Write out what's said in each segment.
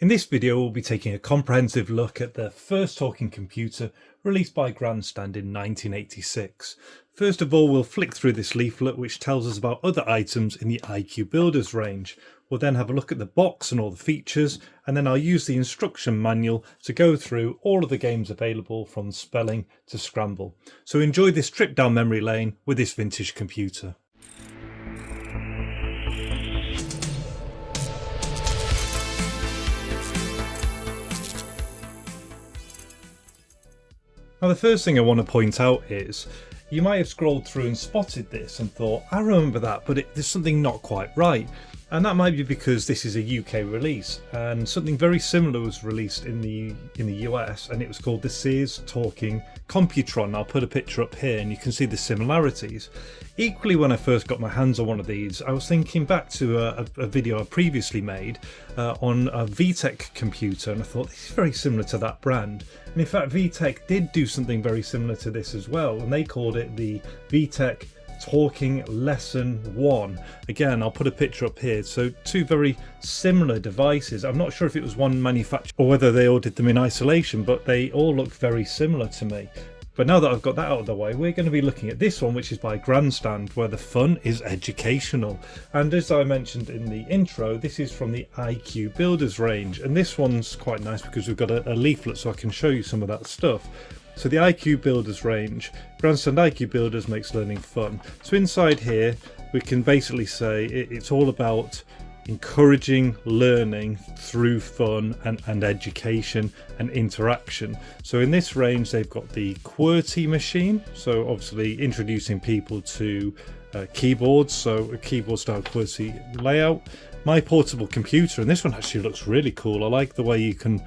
In this video, we'll be taking a comprehensive look at the first talking computer released by Grandstand in 1986. First of all, we'll flick through this leaflet which tells us about other items in the IQ Builders range. We'll then have a look at the box and all the features, and then I'll use the instruction manual to go through all of the games available from spelling to Scramble. So enjoy this trip down memory lane with this vintage computer. Now the first thing I want to point out is, you might have scrolled through and spotted this and thought, I remember that, but there's something not quite right. And that might be because this is a UK release, and something very similar was released in the US, and it was called the Sears Talking Computron. I'll put a picture up here and you can see the similarities. Equally, when I first got my hands on one of these, I was thinking back to a video I previously made on a VTech computer, and I thought this is very similar to that brand. And in fact, VTech did do something very similar to this as well, and they called it the VTech Talking Lesson 1. Again, I'll put a picture up here. So two very similar devices. I'm not sure if it was one manufacturer or whether they all did them in isolation, but they all look very similar to me. But now that I've got that out of the way, we're going to be looking at this one, which is by Grandstand, where the fun is educational. And as I mentioned in the intro, this is from the IQ Builders range. And this one's quite nice because we've got a leaflet so I can show you some of that stuff. So the IQ Builders range, Grandstand IQ Builders makes learning fun. So inside here, we can basically say it's all about encouraging learning through fun and education and interaction. So in this range, they've got the QWERTY machine. So obviously introducing people to keyboards. So a keyboard style QWERTY layout. My portable computer, and this one actually looks really cool. I like the way you can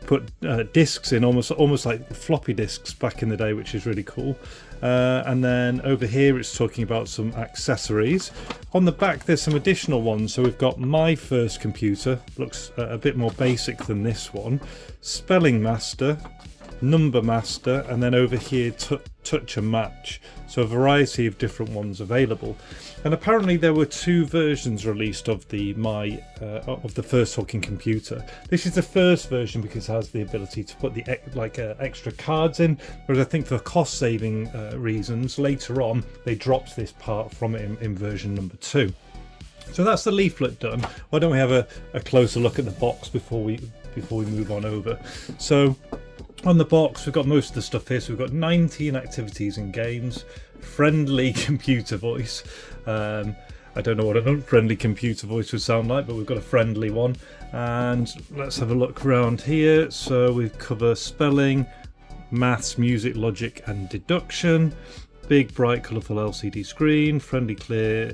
put discs in, almost like floppy disks back in the day, which is really cool. And then over here it's talking about some accessories. On the back there's some additional ones. So we've got My First Computer, looks a bit more basic than this one. Spelling Master, Number Master, and then over here Touch and Match. So a variety of different ones available. And apparently there were two versions released of the first talking computer. This is the first version because it has the ability to put the extra cards in, whereas I think for cost saving reasons later on they dropped this part from it in version number 2. So that's the leaflet done. Why don't we have a closer look at the box before we move on over. So on the box, we've got most of the stuff here. So we've got 19 activities and games, friendly computer voice. I don't know what an unfriendly computer voice would sound like, but we've got a friendly one. And let's have a look around here. So we cover spelling, maths, music, logic, and deduction. Big, bright, colourful LCD screen, friendly, clear,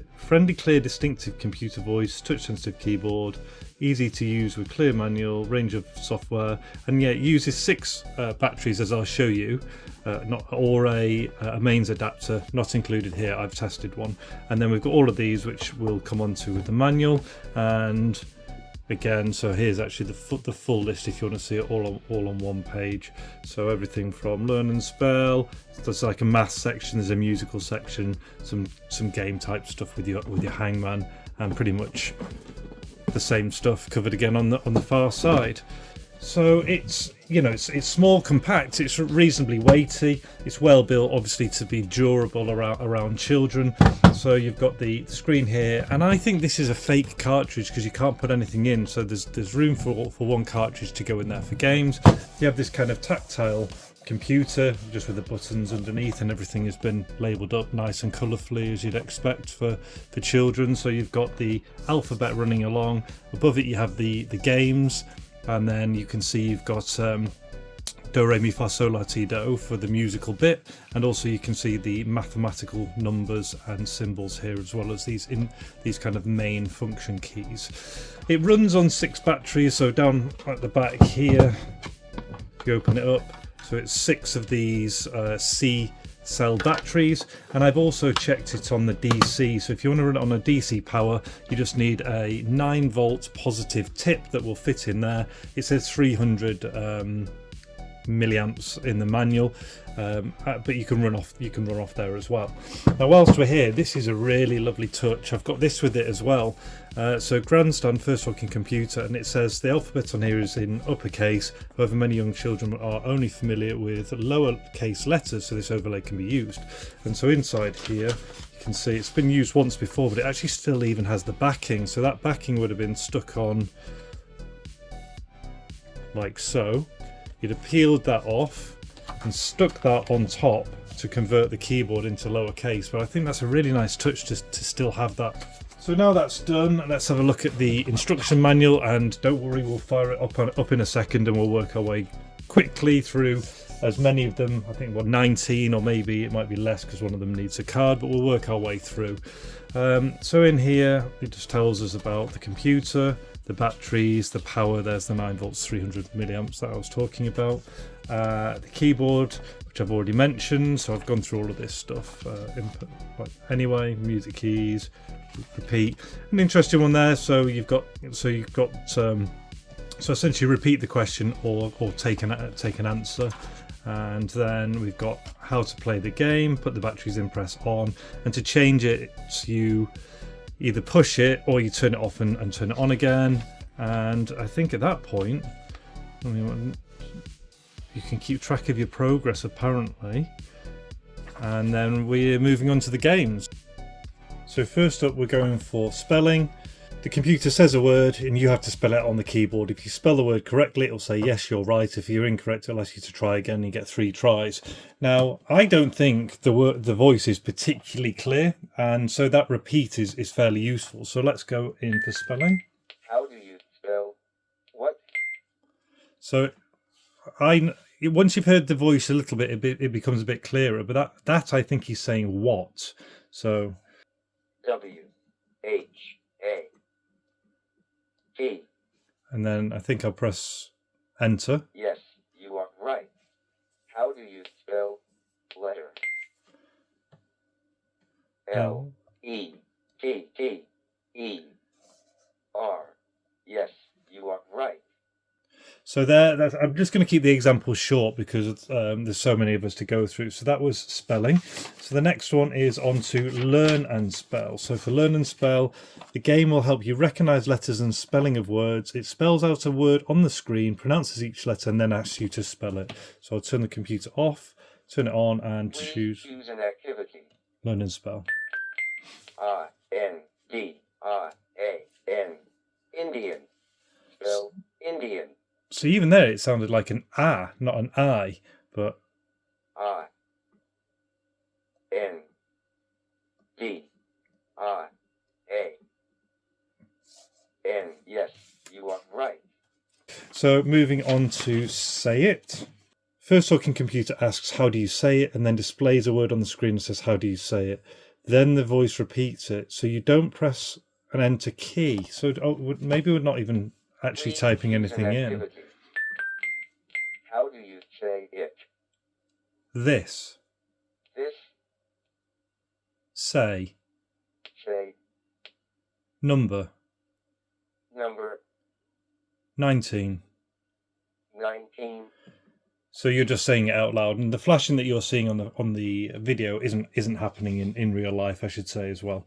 distinctive computer voice, touch-sensitive keyboard, easy to use with clear manual, range of software, and yeah, it uses 6 batteries as I'll show you, or a mains adapter, not included here. I've tested one, and then we've got all of these which we'll come on to with the manual. And again, so here's actually the full list if you want to see it all on one page. So everything from learn and spell, there's like a math section, there's a musical section, some game type stuff with your Hangman, and pretty much the same stuff covered again on the far side. So it's, you know, it's small, compact, it's reasonably weighty, it's well built, obviously to be durable around children. So you've got the screen here, and I think this is a fake cartridge because you can't put anything in, so there's room for one cartridge to go in there for games. You have this kind of tactile computer just with the buttons underneath, and everything has been labelled up nice and colourfully as you'd expect for children. So you've got the alphabet running along, above it you have the games, and then you can see you've got do, re, mi, fa, sol, la, ti, do for the musical bit, and also you can see the mathematical numbers and symbols here, as well as these kind of main function keys. It runs on 6 batteries, so down at the back here, if you open it up, so it's 6 of these C cell batteries, and I've also checked it on the DC. So if you want to run it on a DC power, you just need a 9-volt positive tip that will fit in there. It says 300 milliamps in the manual, but you can run off there as well. Now whilst we're here, this is a really lovely touch. I've got this with it as well. So Grandstand first talking computer, and it says the alphabet on here is in uppercase. However, many young children are only familiar with lowercase letters, so this overlay can be used. And so inside here you can see it's been used once before, but it actually still even has the backing. So that backing would have been stuck on like so. You'd have peeled that off and stuck that on top to convert the keyboard into lowercase, but I think that's a really nice touch to still have that. So now that's done, let's have a look at the instruction manual, and don't worry, we'll fire it up in a second and we'll work our way quickly through as many of them. I think 19, or maybe it might be less because one of them needs a card, but we'll work our way through. So in here it just tells us about the computer, the batteries, the power. There's the 9 volts 300 milliamps that I was talking about, the keyboard, which I've already mentioned, so I've gone through all of this stuff. Input, but anyway, music keys, repeat, an interesting one there. So essentially repeat the question or take an answer. And then we've got how to play the game, put the batteries in, press on, and to change it, you either push it or you turn it off and turn it on again. And I think at that point, you can keep track of your progress apparently. And then we're moving on to the games. So first up, we're going for spelling. The computer says a word and you have to spell it on the keyboard. If you spell the word correctly, it'll say yes, you're right. If you're incorrect, it'll ask you to try again. You get 3 tries. Now, I don't think the voice is particularly clear, and so that repeat is fairly useful. So let's go in for spelling. How do you spell what? So once you've heard the voice a little bit, it becomes a bit clearer. But that I think he's saying what. So WHAT. And then I think I'll press enter. Yes, you are right. How do you spell letter? LETTER. Yes, you are right. So I'm just going to keep the examples short because there's so many of us to go through. So that was spelling. So the next one is on to learn and spell. So for learn and spell, the game will help you recognize letters and spelling of words. It spells out a word on the screen, pronounces each letter, and then asks you to spell it. So I'll turn the computer off, turn it on, and choose an activity. Learn and spell. INDIAN. Indian. Spell Indian. So even there, it sounded like an ah, not an I, but INDIAN. Yes, you are right. So moving on to say it. First talking computer asks how do you say it, and then displays a word on the screen and says how do you say it. Then the voice repeats it. So you don't press an enter key. So maybe we're not even actually typing anything in. How do you say it? This. This. Say. Say. Number. Number. 19. 19. So you're just saying it out loud, and the flashing that you're seeing on the video isn't happening in real life, I should say as well.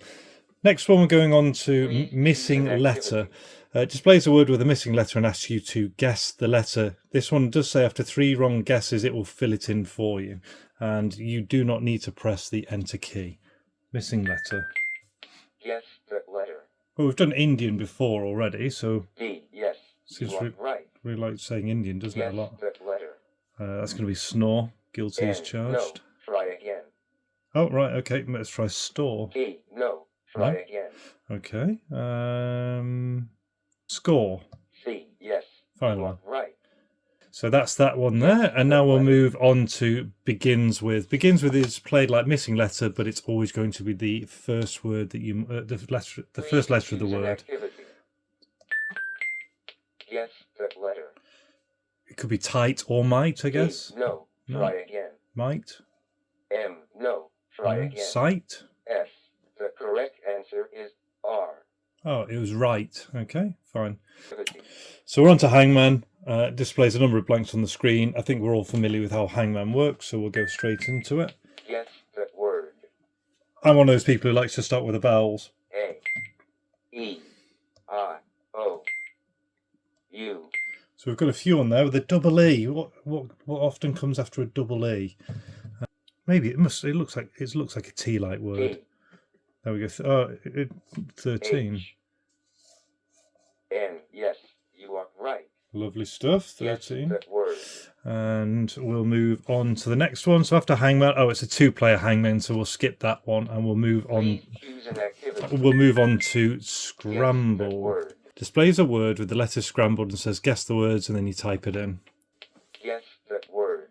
Next one, we're going on to missing letter. Displays a word with a missing letter and asks you to guess the letter. This one does say after 3 wrong guesses, it will fill it in for you. And you do not need to press the enter key. Missing letter. Guess the letter. Well, we've done Indian before already, so... D, yes, you are right. Really like saying Indian, doesn't it, a lot? Guess the letter. That's going to be snore. Guilty as charged. No, try again. Oh, right, okay, let's try store. E, no, try again. Okay. Score. C, yes. Final one. Right. So that's that one there, and now we'll move on to begins with. Begins with is played like missing letter, but it's always going to be the first word that you the first letter of the word. Guess the letter. It could be tight or might, I guess. E, no, try again. Might. M, no, try again. Sight. S, the correct answer is R. Oh, it was right. Okay, fine. So we're on to Hangman. Displays a number of blanks on the screen. I think we're all familiar with how Hangman works, so we'll go straight into it. Guess the word. I'm one of those people who likes to start with the vowels. A. E. I. O. U. So we've got a few on there with a double E. What often comes after a double E? Maybe it looks like a T-like word. E. There we go. 13. H. N. Yes, you are right. Lovely stuff. Guess 13. the word. And we'll move on to the next one. So after Hangman, it's a 2-player Hangman, so we'll skip that one and we'll move on. Please choose an activity. We'll move on to Guess the Scramble. word. Displays a word with the letters scrambled and says guess the words, and then you type it in. Guess the word.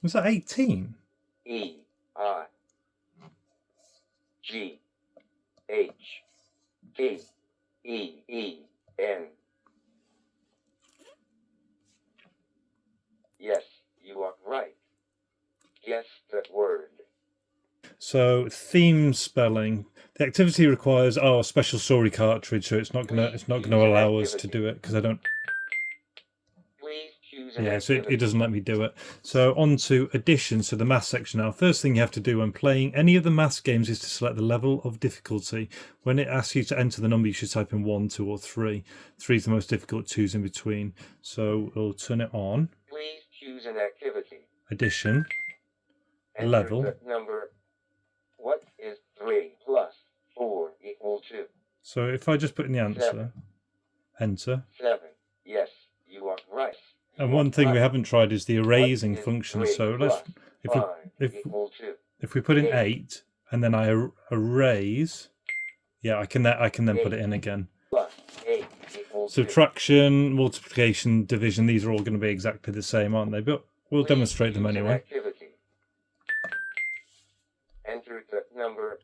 Was that 18? E. I. G. H. T. E. E. N. Yes, you are right. Guess the word. So theme spelling. The activity requires a special story cartridge, so it's not gonna allow us to do it because I don't. Please choose an Yeah, so activity. it doesn't let me do it. So on to addition, so the math section now. First thing you have to do when playing any of the math games is to select the level of difficulty. When it asks you to enter the number, you should type in 1, 2, or 3. 3 is the most difficult, 2 is in between. So we'll turn it on. Please choose an activity. Addition. Enter Level. the number. What is 3 plus 4 equal to? So if I just put in the answer, 7. enter. 7. Yes, you are right. And You one are thing we right. haven't tried is the erasing What is function. 3 So let's plus 5 if equal to? we put in 8. 8 and then I erase, yeah, I can then put it in again. Plus 8 equal to. Subtraction, multiplication, division, these are all going to be exactly the same, aren't they? But we'll Please demonstrate them choose an anyway. activity. Enter the number.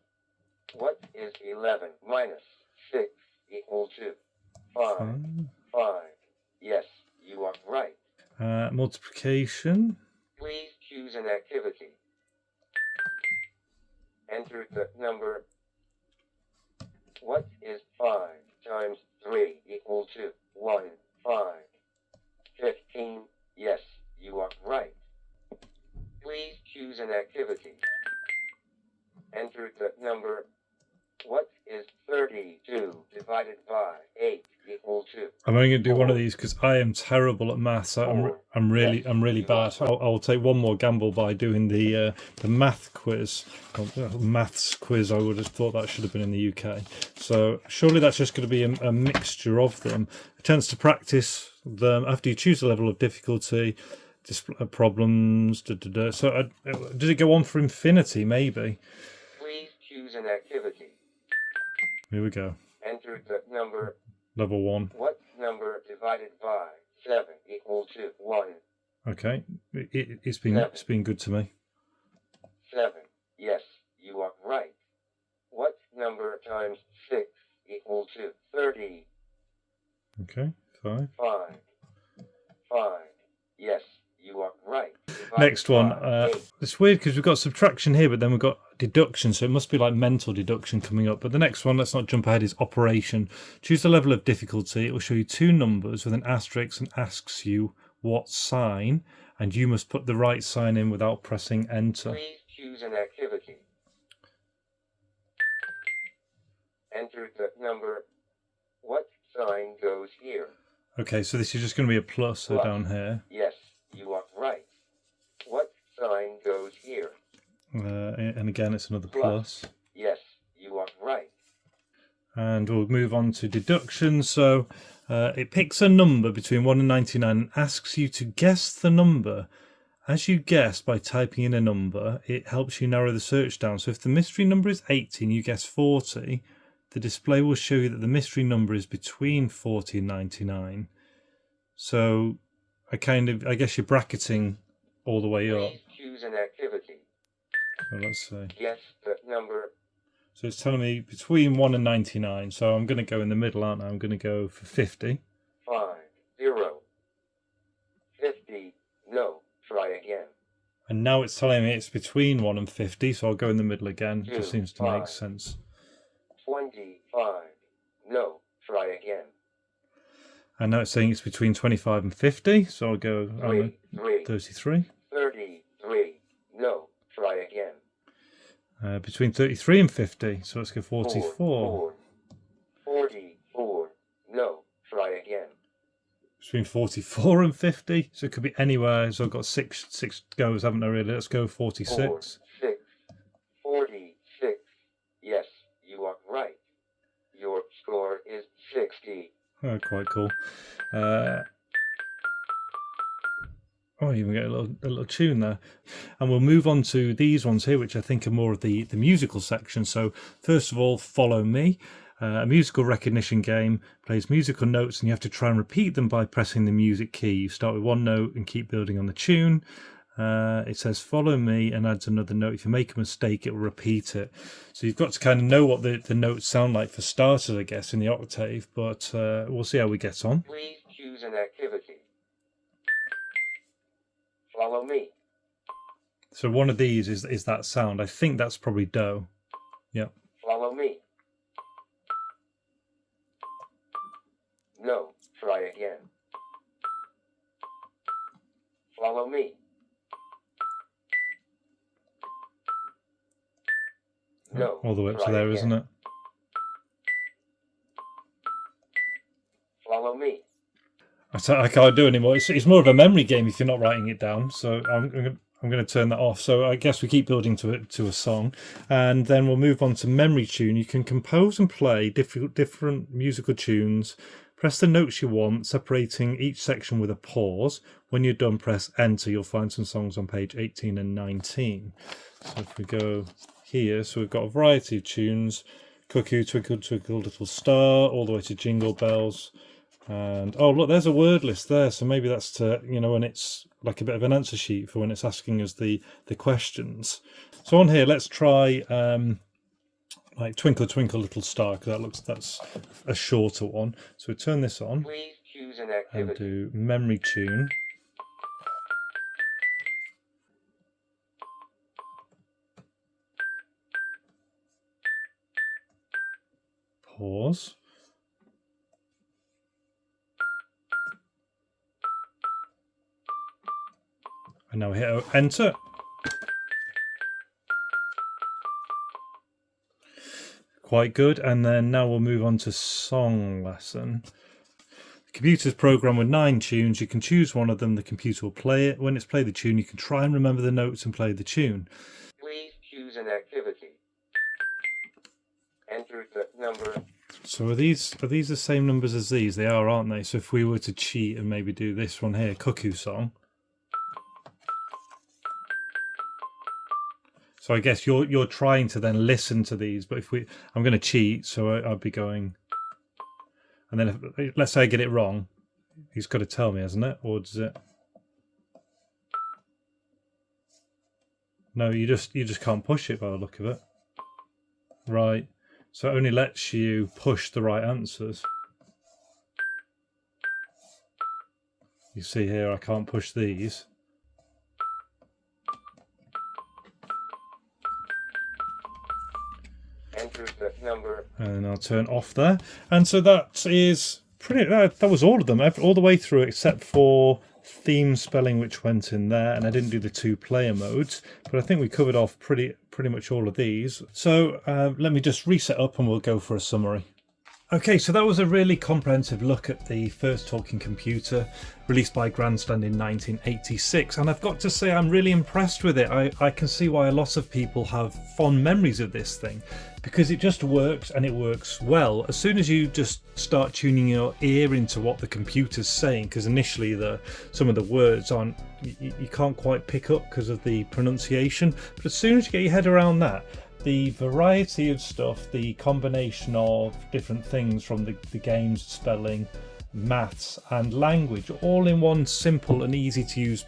What is 11 minus 6 equal to? 5. 5. Yes, you are right. Multiplication. Please choose an activity. Enter the number. What is 5 times 3 equal to? 1. 5. 15. Yes, you are right. Please choose an activity. Enter the number. What is 32 divided by 8 equal to? I'm only going to do one of these because I am terrible at maths. I'm really bad. I'll take one more gamble by doing the math quiz, maths quiz. I would have thought that should have been in the UK. So surely that's just going to be a mixture of them. A chance to practice them after you choose the level of difficulty. Problems. So does it go on for infinity? Maybe. Please choose an activity. Here we go. Enter the number. Level 1. What number divided by 7 equal to 1? Okay, it's been good to me. 7. Yes, you are right. What number times 6 equal to 30? Okay, 5. 5. 5. Yes, you are right. Next one. 8. It's weird because we've got subtraction here, but then we've got deduction, so it must be like mental deduction coming up. But the next one, let's not jump ahead, is operation. Choose the level of difficulty. It will show you 2 numbers with an asterisk and asks you what sign, and you must put the right sign in without pressing enter. Please choose an activity. Enter the number. What sign goes here? Okay, so this is just going to be a plus, so Plus. down here. Yes, you are right. What sign goes here? And again, it's another plus. Yes, you are right. And we'll move on to deduction. So it picks a number between 1 and 99 and asks you to guess the number. As you guess by typing in a number, it helps you narrow the search down. So if the mystery number is 18, you guess 40, the display will show you that the mystery number is between 40 and 99. So I guess you're bracketing all the way up. Please choose an activity. So let's see. Guess the number. So it's telling me between 1 and 99. So I'm going to go in the middle, aren't I? I'm going to go for 50. 5, 0. 50. No. Try again. And now it's telling me it's between 1 and 50. So I'll go in the middle again. It just 2, seems to make 5. sense. 25. No. Try again. And now it's saying it's between 25 and 50, so I'll go 3. 33. 33. No. Try again. Between 33 and 50, so let's go 44. 4. 44. No. Try again. Between 44 and 50, so it could be anywhere. So I've got six goes, haven't I, really? Let's go 46. 6. 46. Yes, you are right. Your score is 60. Oh, quite cool. Oh, you even get a little tune there. And we'll move on to these ones here, which I think are more of the musical section. So first of all, Follow Me. A musical recognition game, plays musical notes and you have to try and repeat them by pressing the music key. You start with one note and keep building on the tune. It says follow me and adds another note. If you make a mistake, it will repeat it. So you've got to kind of know what the notes sound like for starters, I guess, in the octave, but we'll see how we get on. Please choose an activity. Follow me. So one of these is that sound. I think that's probably do. Yep. Follow me. No, try again. Follow me. No. All the way up to there, again. isn't it? Follow me. I can't do anymore. It's more of a memory game if you're not writing it down. So I'm going to turn that off. So I guess we keep building to a song, and then we'll move on to memory tune. You can compose and play different musical tunes. Press the notes you want, separating each section with a pause. When you're done, press enter. You'll find some songs on page 18 and 19. So if we go here, so we've got a variety of tunes. Cuckoo, Twinkle, Twinkle, Little Star, all the way to Jingle Bells. And oh, look, there's a word list there. So maybe that's to, when it's like a bit of an answer sheet for when it's asking us the questions. So on here, let's try like Twinkle, Twinkle, Little Star, because that's a shorter one. So we turn this on. Please choose an activity. And do memory tune. Pause. And now we hit enter. Quite good. And then now we'll move on to song lesson. The computer's programmed with 9 tunes. You can choose one of them. The computer will play it. When it's played the tune, you can try and remember the notes and play the tune. Please choose an activity. Enter the number. So are these the same numbers as these? They are, aren't they? So if we were to cheat and maybe do this one here, Cuckoo Song. So I guess you're trying to then listen to these, but I'm going to cheat, so I'd be going, and then let's say I get it wrong, he's got to tell me, hasn't it? Or does it? No, you just can't push it by the look of it. Right. So it only lets you push the right answers. You see here, I can't push these. Enter the number. And I'll turn off there. And so that is that was all of them, all the way through, except for theme spelling, which went in there, and I didn't do the 2-player modes, but I think we covered off pretty much all of these. So let me just reset up and we'll go for a summary. Okay, so that was a really comprehensive look at the first talking computer released by Grandstand in 1986, and I've got to say I'm really impressed with it. I can see why a lot of people have fond memories of this thing, because it just works, and it works well. As soon as you just start tuning your ear into what the computer's saying, because initially some of the words you can't quite pick up because of the pronunciation, but as soon as you get your head around that, the variety of stuff, the combination of different things from the games, spelling, maths and language, all in one simple and easy to use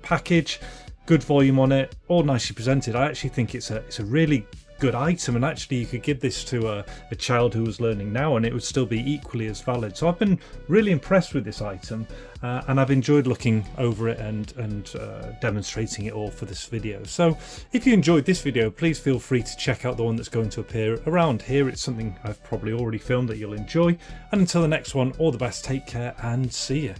package, good volume on it, all nicely presented. I actually think it's a really good item, and actually you could give this to a child who was learning now and it would still be equally as valid. So I've been really impressed with this item, and I've enjoyed looking over it and demonstrating it all for this video. So if you enjoyed this video, please feel free to check out the one that's going to appear around here. It's something I've probably already filmed that you'll enjoy, and until the next one, all the best, take care and see you.